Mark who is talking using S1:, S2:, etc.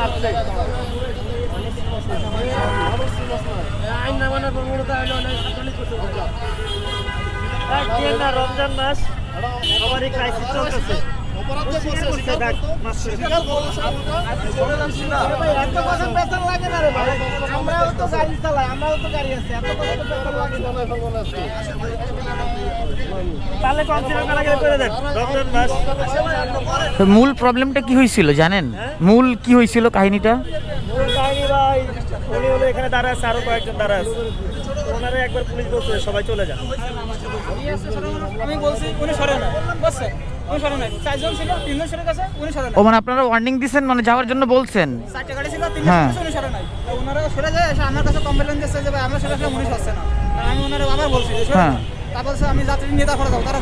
S1: আসছে আইন না মানে না রমজান মাস সবারই ক্রাইসিস চলতেছে
S2: মূল প্রবলেমটা কি হয়েছিল জানেন? মূল কি হয়েছিল কাহিনীটা?
S1: ভাই উনি হলো এখানে দাঁড়া আছে, আরো কয়েকজন দাঁড়া আছে, ওনারা একবার পুলিশ বলছে সবাই চলে যান।
S3: আমি বলছি উনি সরে না, বুঝছেন? উনি সরে নাই, 4 জন ছিল, 3 জন সরে গেছে, উনি সরে নাই।
S2: ও মানে আপনারা ওয়ার্নিং দিয়েছেন, মানে যাওয়ার জন্য বলছেন?
S3: 4টা গাড়ি ছিল, 3 জন উনি সরে নাই। তো ওনারা সরে যায়, এসে আমার কাছে কমপ্লেইন দিচ্ছে যে ভাই আমরা সরে আসলে উনি সরছে না। আমি ওনারা আবার বলছি যে সরে না। তারপর আমি যাত্রী নিয়ে তারপরে যাবো, তারা